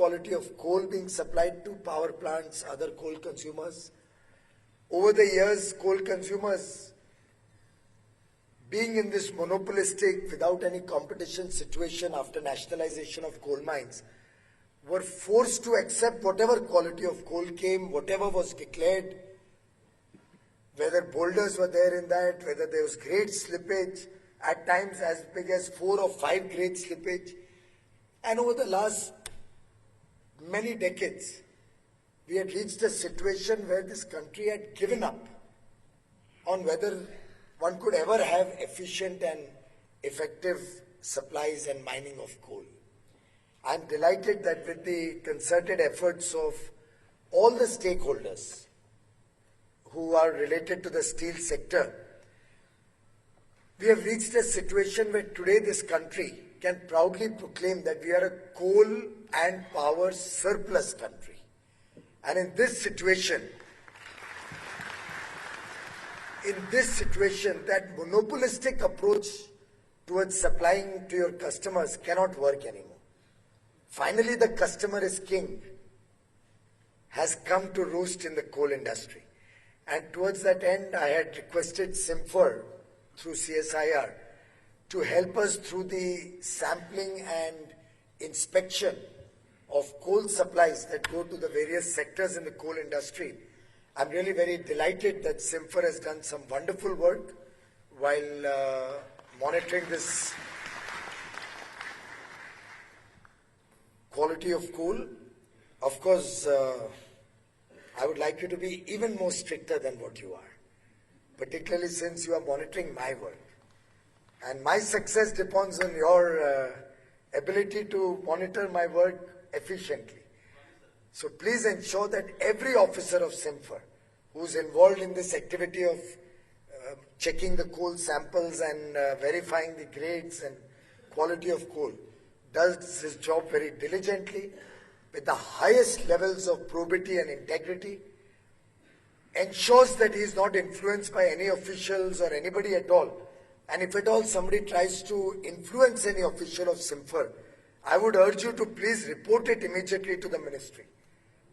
quality of coal being supplied to power plants, other coal consumers. Over the years, coal consumers, being in this monopolistic, without any competition situation after nationalization of coal mines, were forced to accept whatever quality of coal came, whatever was declared, whether boulders were there in that, whether there was grade slippage, at times as big as 4 or 5 grade slippage. And over the last many decades, we had reached a situation where this country had given up on whether one could ever have efficient and effective supplies and mining of coal. I'm delighted that with the concerted efforts of all the stakeholders who are related to the steel sector, we have reached a situation where today this country can proudly proclaim that we are a coal and power surplus country. And in this situation, that monopolistic approach towards supplying to your customers cannot work anymore. Finally, the customer is king has come to roost in the coal industry. And towards that end, I had requested SIMFER through CSIR to help us through the sampling and inspection of coal supplies that go to the various sectors in the coal industry. I'm really very delighted that SIMFER has done some wonderful work while monitoring this quality of coal. Of course, I would like you to be even more stricter than what you are, particularly since you are monitoring my work. And my success depends on your ability to monitor my work efficiently. So please ensure that every officer of SIMFER who is involved in this activity of checking the coal samples and verifying the grades and quality of coal does his job very diligently with the highest levels of probity and integrity, ensures that he is not influenced by any officials or anybody at all. And if at all somebody tries to influence any official of SIMFER, I would urge you to please report it immediately to the ministry.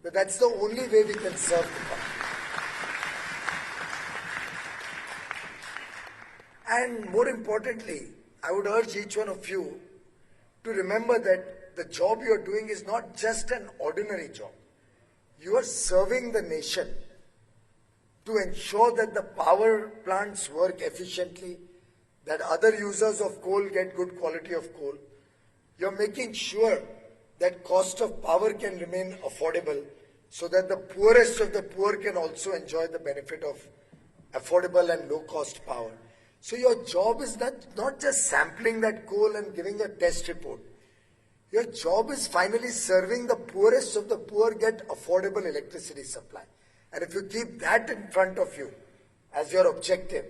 But that's the only way we can serve the country. And more importantly, I would urge each one of you to remember that the job you are doing is not just an ordinary job. You are serving the nation to ensure that the power plants work efficiently, that other users of coal get good quality of coal. You're making sure that cost of power can remain affordable so that the poorest of the poor can also enjoy the benefit of affordable and low-cost power. So your job is not just sampling that coal and giving a test report. Your job is finally serving the poorest of the poor get affordable electricity supply. And if you keep that in front of you as your objective,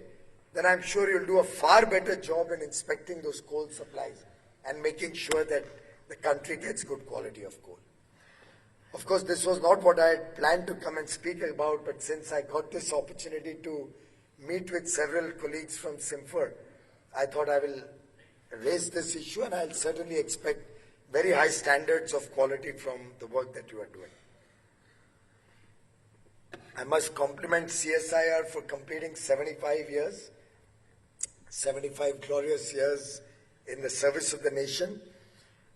then I'm sure you'll do a far better job in inspecting those coal supplies and making sure that the country gets good quality of coal. Of course, this was not what I had planned to come and speak about, but since I got this opportunity to meet with several colleagues from SIMFER, I thought I will raise this issue, and I'll certainly expect very high standards of quality from the work that you are doing. I must compliment CSIR for completing 75 years, 75 glorious years in the service of the nation,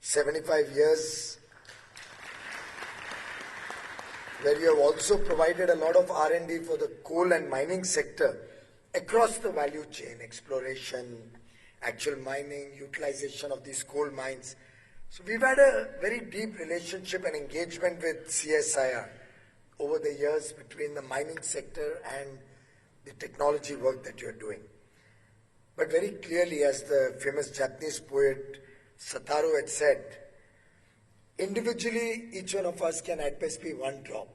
75 years where you have also provided a lot of R&D for the coal and mining sector across the value chain, exploration, actual mining, utilization of these coal mines. So we've had a very deep relationship and engagement with CSIR over the years between the mining sector and the technology work that you're doing. But very clearly, as the famous Japanese poet Satoru had said, individually each one of us can at best be one drop,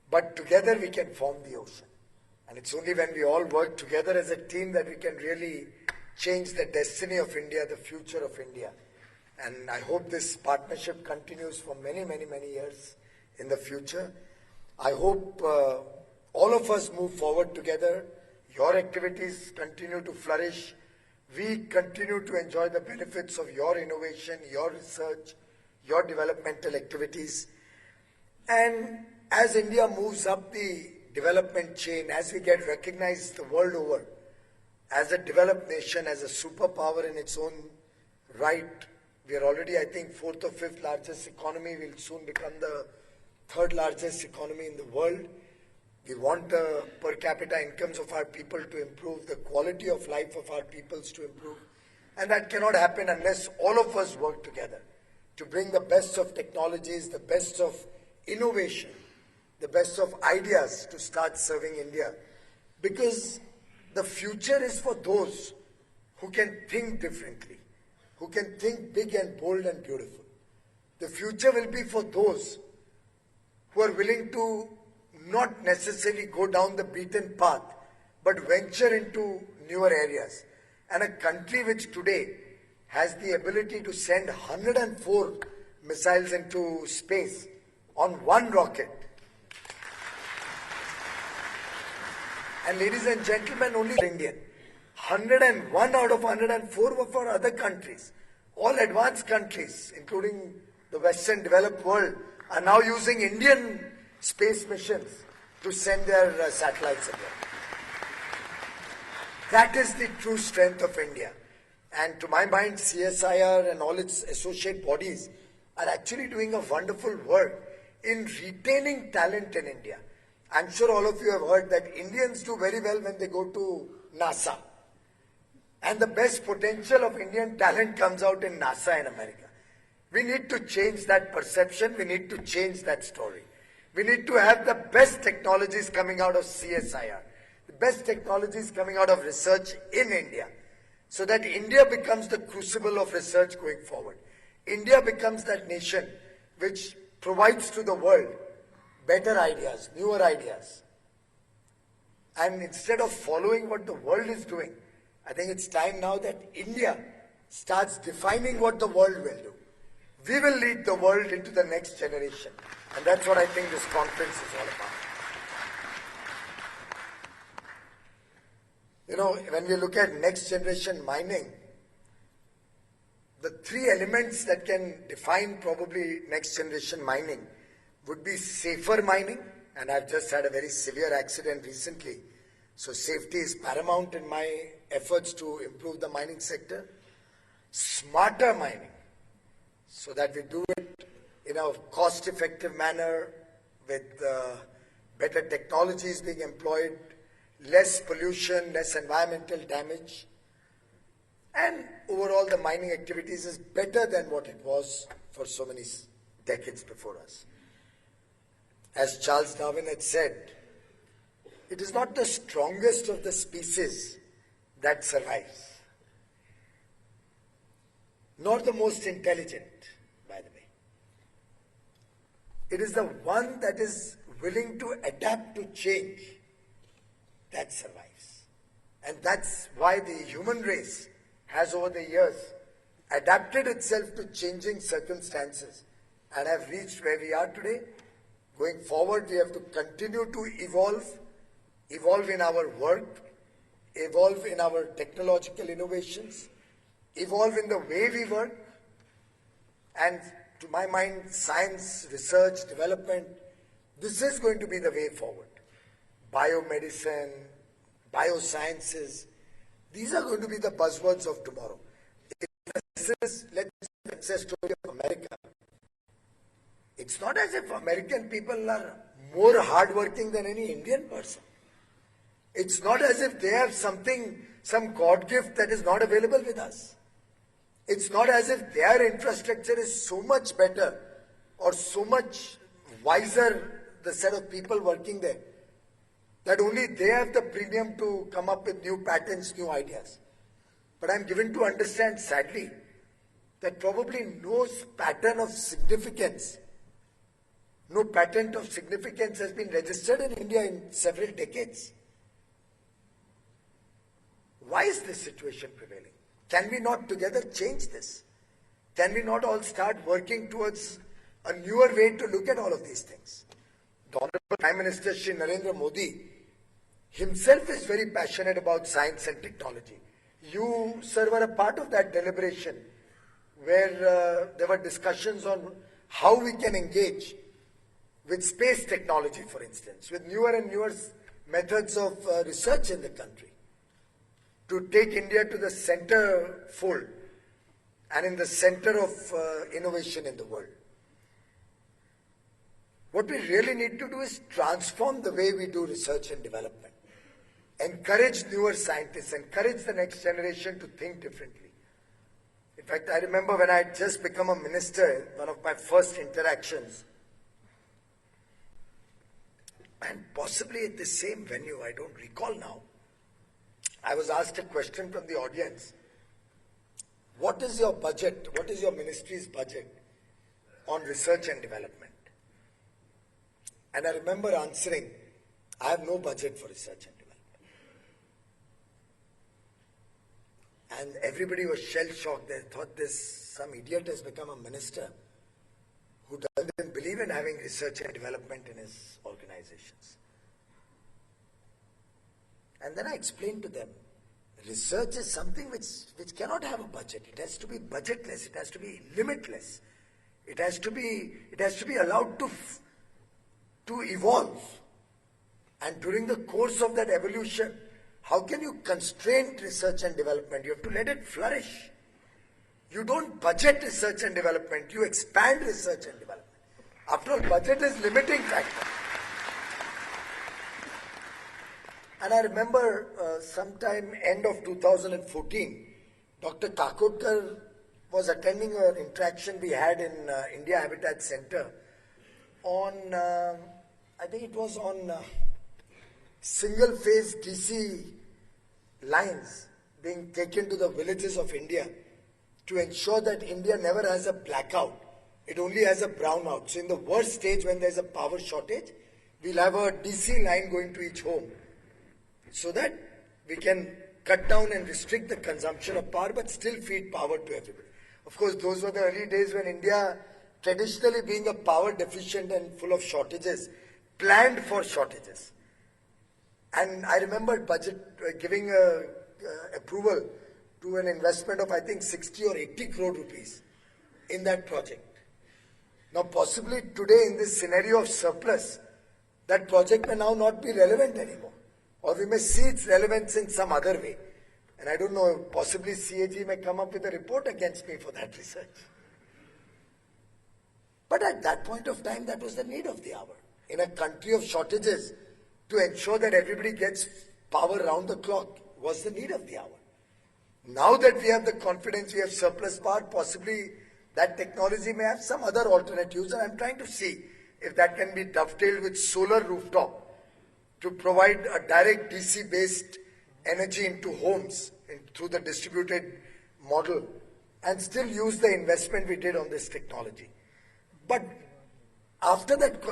but together we can form the ocean. And it's only when we all work together as a team that we can really change the destiny of India, the future of India. And I hope this partnership continues for many, many, many years in the future. I hope all of us move forward together. Your activities continue to flourish. We continue to enjoy the benefits of your innovation, your research, your developmental activities. And as India moves up the development chain, as we get recognized the world over as a developed nation, as a superpower in its own right, we are already, I think, fourth or fifth largest economy. We'll soon become the third largest economy in the world. We want the per capita incomes of our people to improve, the quality of life of our peoples to improve. And that cannot happen unless all of us work together to bring the best of technologies, the best of innovation, the best of ideas to start serving India. Because the future is for those who can think differently, who can think big and bold and beautiful. The future will be for those who are willing to not necessarily go down the beaten path, but venture into newer areas. And a country which today has the ability to send 104 missiles into space on one rocket. And ladies and gentlemen, only Indian. 101 out of 104 were for other countries. All advanced countries, including the Western developed world, are now using Indian space missions to send their satellites abroad. That is the true strength of India. And to my mind, CSIR and all its associate bodies are actually doing a wonderful work in retaining talent in India. I'm sure all of you have heard that Indians do very well when they go to NASA. And the best potential of Indian talent comes out in NASA in America. We need to change that perception. We need to change that story. We need to have the best technologies coming out of CSIR, the best technologies coming out of research in India, so that India becomes the crucible of research going forward. India becomes that nation which provides to the world better ideas, newer ideas. And instead of following what the world is doing, I think it's time now that India starts defining what the world will do. We will lead the world into the next generation. And that's what I think this conference is all about. You know, when we look at next generation mining, the three elements that can define probably next generation mining would be safer mining, and I've just had a very severe accident recently. So safety is paramount in my efforts to improve the mining sector. Smarter mining, so that we do it in a cost-effective manner with better technologies being employed, less pollution, less environmental damage, and overall the mining activities is better than what it was for so many decades before us. As Charles Darwin had said, it is not the strongest of the species that survives, nor the most intelligent, by the way. It is the one that is willing to adapt to change that survives. And that's why the human race has over the years adapted itself to changing circumstances and have reached where we are today. Going forward, we have to continue to evolve in our work, evolve in our technological innovations, evolve in the way we work, and to my mind, science, research, development, this is going to be the way forward. Biomedicine, biosciences, these are going to be the buzzwords of tomorrow. This is, let's say, the success story of America. It's not as if American people are more hardworking than any Indian person. It's not as if they have something, some God gift that is not available with us. It's not as if their infrastructure is so much better or so much wiser, the set of people working there, that only they have the premium to come up with new patents, new ideas. But I'm given to understand, sadly, that probably no pattern of significance, no patent of significance has been registered in India in several decades. Why is this situation prevailing? Can we not together change this? Can we not all start working towards a newer way to look at all of these things? The Honorable Prime Minister Shri Narendra Modi himself is very passionate about science and technology. You, sir, were a part of that deliberation where there were discussions on how we can engage with space technology, for instance, with newer and newer methods of research in the country, to take India to the center fold and in the center of innovation in the world. What we really need to do is transform the way we do research and development, encourage newer scientists, encourage the next generation to think differently. In fact, I remember when I had just become a minister, one of my first interactions, and possibly at the same venue, I don't recall now, I was asked a question from the audience. What is your budget? What is your ministry's budget on research and development? And I remember answering, I have no budget for research and development. And everybody was shell-shocked. They thought some idiot has become a minister who doesn't believe in having research and development in his organizations. And then I explained to them, research is something which cannot have a budget. It has to be budgetless. It has to be limitless. It has to be allowed to evolve. And during the course of that evolution, how can you constrain research and development? You have to let it flourish. You don't budget research and development. You expand research and development. After all, budget is limiting factor. And I remember sometime end of 2014, Dr. Kakotkar was attending an interaction we had in India Habitat Center on, I think it was on single-phase DC lines being taken to the villages of India to ensure that India never has a blackout. It only has a brownout. So in the worst stage, when there's a power shortage, we'll have a DC line going to each home, so that we can cut down and restrict the consumption of power but still feed power to everybody. Of course, those were the early days when India, traditionally being a power deficient and full of shortages, planned for shortages. And I remember giving approval to an investment of, I think, 60 or 80 crore rupees in that project. Now, possibly today in this scenario of surplus, that project may now not be relevant anymore. Or we may see its relevance in some other way. And I don't know, possibly CAG may come up with a report against me for that research. But at that point of time, that was the need of the hour. In a country of shortages, to ensure that everybody gets power round the clock was the need of the hour. Now that we have the confidence, we have surplus power, possibly that technology may have some other alternatives. And I'm trying to see if that can be dovetailed with solar rooftop, to provide a direct DC-based energy into homes through the distributed model, and still use the investment we did on this technology. But after that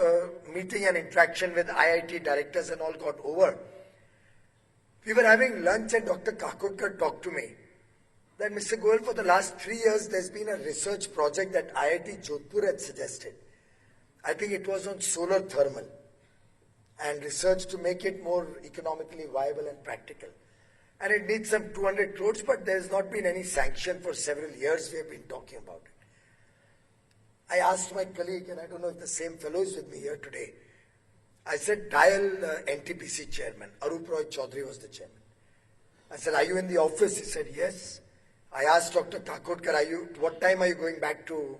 meeting and interaction with IIT directors and all got over, we were having lunch and Dr. Kakotkar talked to me that, Mr. Goel, for the last 3 years there's been a research project that IIT Jodhpur had suggested. I think it was on solar thermal and research to make it more economically viable and practical. And it needs some 200 crores, but there's not been any sanction for several years. We have been talking about it. I asked my colleague, and I don't know if the same fellow is with me here today, I said, dial NTPC chairman. Arup Roy Chaudhary was the chairman. I said, are you in the office? He said, yes. I asked Dr. Kakotkar, what time are you going back to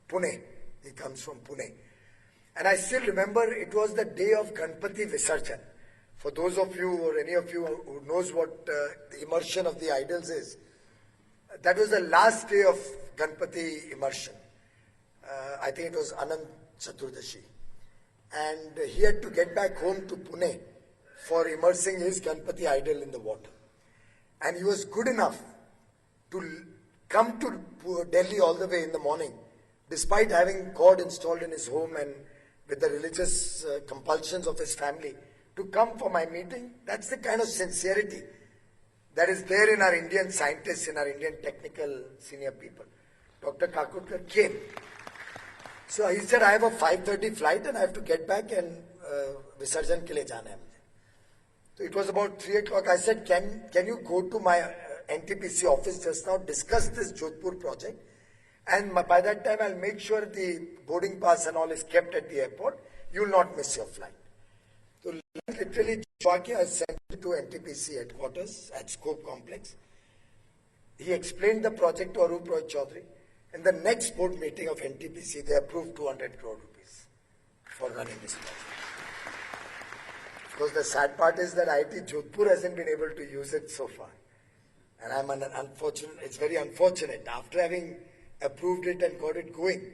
Pune? He comes from Pune. And I still remember it was the day of Ganpati Visarjan. For those of you or any of you who knows what the immersion of the idols is, that was the last day of Ganpati immersion. I think it was Anand Chaturdashi. And he had to get back home to Pune for immersing his Ganpati idol in the water. And he was good enough to come to Delhi all the way in the morning, despite having God installed in his home and with the religious compulsions of his family, to come for my meeting. That's the kind of sincerity that is there in our Indian scientists, in our Indian technical senior people. Dr. Kakotkar came. So he said, I have a 5:30 flight and I have to get back and Visarjan ke liye jana hai mujhe. So it was about 3 o'clock. I said, can you go to my NTPC office just now, discuss this Jodhpur project And by that time, I'll make sure the boarding pass and all is kept at the airport. You will not miss your flight. So literally, I sent it to NTPC headquarters at Scope Complex. He explained the project to Arup Roy Chaudhary. In the next board meeting of NTPC, they approved 200 crore rupees for running this project. Because the sad part is that IIT Jodhpur hasn't been able to use it so far. And it's very unfortunate. After having approved it and got it going,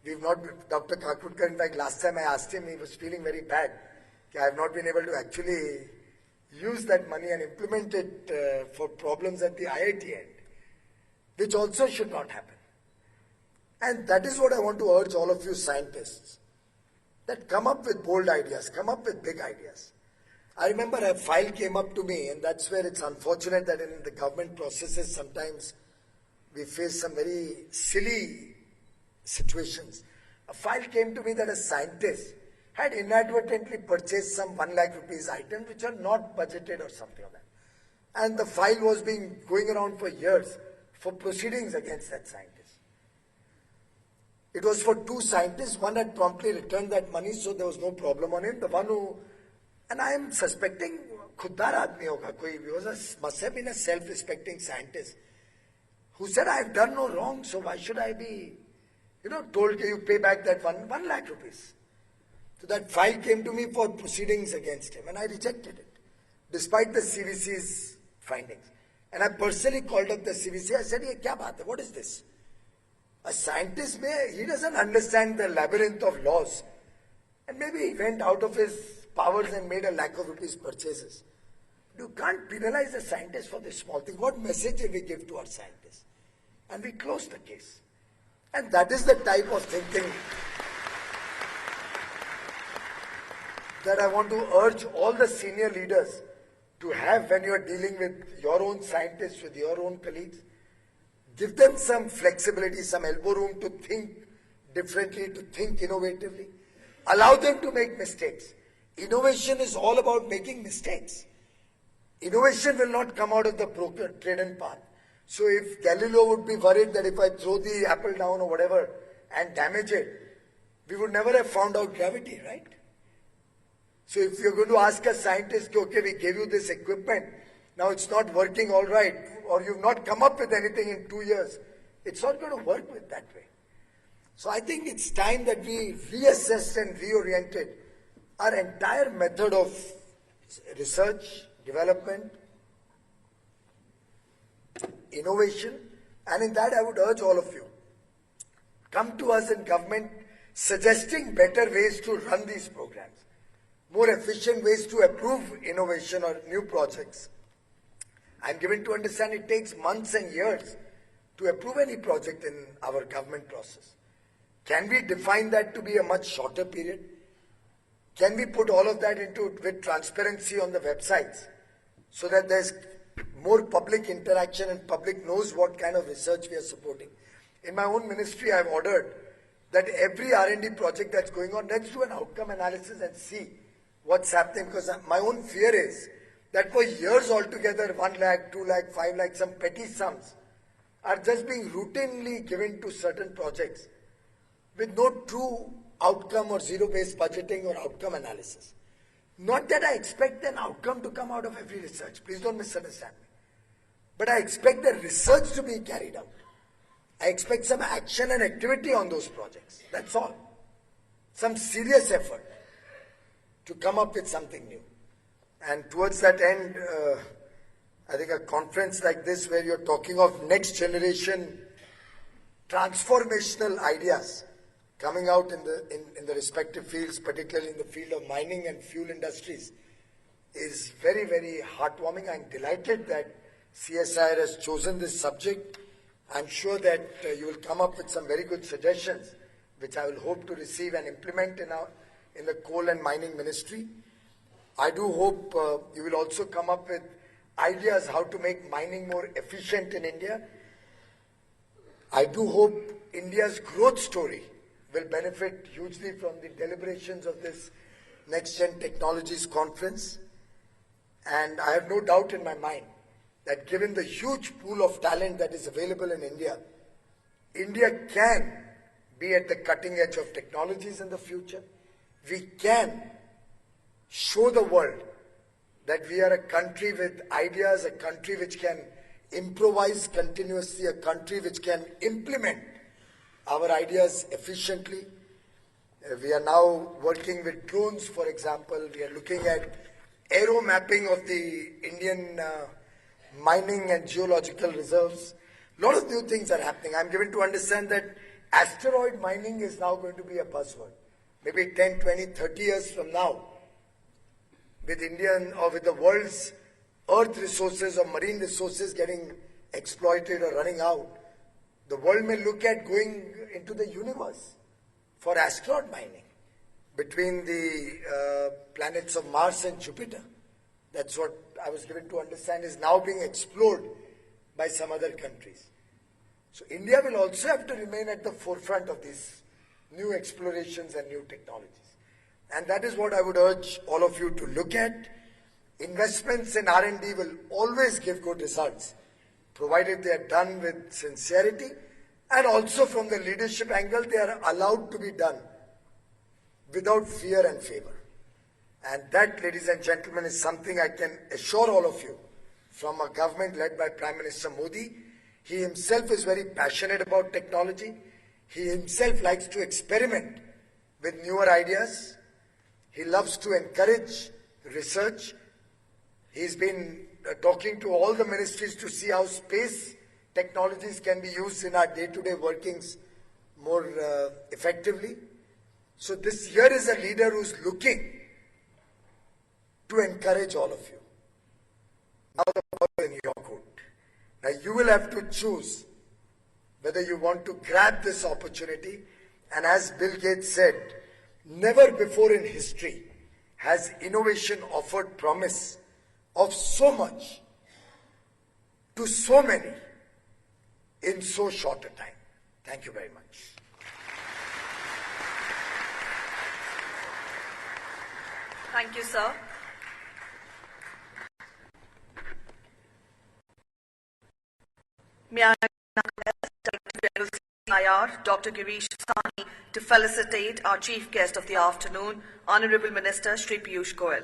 we've not, Dr. Kakurkar, in fact, last time I asked him, he was feeling very bad. I have not been able to actually use that money and implement it for problems at the IIT end, which also should not happen. And that is what I want to urge all of you scientists, that come up with bold ideas, come up with big ideas. I remember a file came up to me, and that's where it's unfortunate that in the government processes sometimes we face some very silly situations. A file came to me that a scientist had inadvertently purchased some 1 lakh rupees items which are not budgeted or something like that. And the file was going around for years for proceedings against that scientist. It was for 2 scientists. One had promptly returned that money, so there was no problem on him. The one who, and I am suspecting, khuddar aadmi hoga koi, must have been a self-respecting scientist who said, I have done no wrong, so why should I be, told you pay back that 1 lakh rupees. So that file came to me for proceedings against him, and I rejected it, despite the CVC's findings. And I personally called up the CVC. I said, "Ye kya baat hai? What is this? A scientist, he doesn't understand the labyrinth of laws. And maybe he went out of his powers and made 1 lakh of rupees purchases. You can't penalize a scientist for this small thing. What message did we give to our scientists?" And we closed the case. And that is the type of thinking that I want to urge all the senior leaders to have when you are dealing with your own scientists, with your own colleagues. Give them some flexibility, some elbow room to think differently, to think innovatively. Allow them to make mistakes. Innovation is all about making mistakes. Innovation will not come out of the trodden path. So if Galileo would be worried that if I throw the apple down or whatever and damage it, we would never have found out gravity, right? So if you're going to ask a scientist, okay, we gave you this equipment, now it's not working all right, or you've not come up with anything in 2 years, it's not going to work with that way. So I think it's time that we reassessed and reoriented our entire method of research, development, innovation, and in that I would urge all of you, come to us in government suggesting better ways to run these programs, more efficient ways to approve innovation or new projects. I'm given to understand it takes months and years to approve any project in our government process. Can we define that to be a much shorter period? Can we put all of that with transparency on the websites so that there's more public interaction and public knows what kind of research we are supporting? In my own ministry, I've ordered that every R&D project that's going on, let's do an outcome analysis and see what's happening, because my own fear is that for years altogether, 1 lakh, 2 lakh, 5 lakh, some petty sums are just being routinely given to certain projects with no true outcome or zero-based budgeting or outcome analysis. Not that I expect an outcome to come out of every research. Please don't misunderstand me. But I expect the research to be carried out. I expect some action and activity on those projects. That's all. Some serious effort to come up with something new. And towards that end, I think a conference like this where you're talking of next generation transformational ideas coming out in the respective fields, particularly in the field of mining and fuel industries, is very, very heartwarming. I'm delighted that CSIR has chosen this subject. I'm sure that you will come up with some very good suggestions, which I will hope to receive and implement in the coal and mining ministry. I do hope you will also come up with ideas how to make mining more efficient in India. I do hope India's growth story will benefit hugely from the deliberations of this NexGen Technologies Conference. And I have no doubt in my mind that given the huge pool of talent that is available in India, India can be at the cutting edge of technologies in the future. We can show the world that we are a country with ideas, a country which can improvise continuously, a country which can implement our ideas efficiently. We are now working with drones, for example. We are looking at aero mapping of the Indian mining and geological reserves. A lot of new things are happening. I'm given to understand that asteroid mining is now going to be a buzzword. Maybe 10, 20, 30 years from now, with Indian or with the world's earth resources or marine resources getting exploited or running out, the world may look at going into the universe for asteroid mining between the planets of Mars and Jupiter. That's what I was given to understand is now being explored by some other countries. So India will also have to remain at the forefront of these new explorations and new technologies. And that is what I would urge all of you to look at. Investments in R&D will always give good results, provided they are done with sincerity, and also from the leadership angle, they are allowed to be done without fear and favor. And that, ladies and gentlemen, is something I can assure all of you from a government led by Prime Minister Modi. He himself is very passionate about technology. He himself likes to experiment with newer ideas. He loves to encourage research. He's been talking to all the ministries to see how space technologies can be used in our day-to-day workings more effectively. So this here is a leader who's looking to encourage all of you. Now the ball is in your court. Now you will have to choose whether you want to grab this opportunity. And as Bill Gates said, never before in history has innovation offered promise of so much to so many in so short a time. Thank you very much. Thank you, sir. May I now ask Director General CIR, Dr. Girish Sani, to felicitate our Chief Guest of the afternoon, Honorable Minister Shri Piyush Goyal.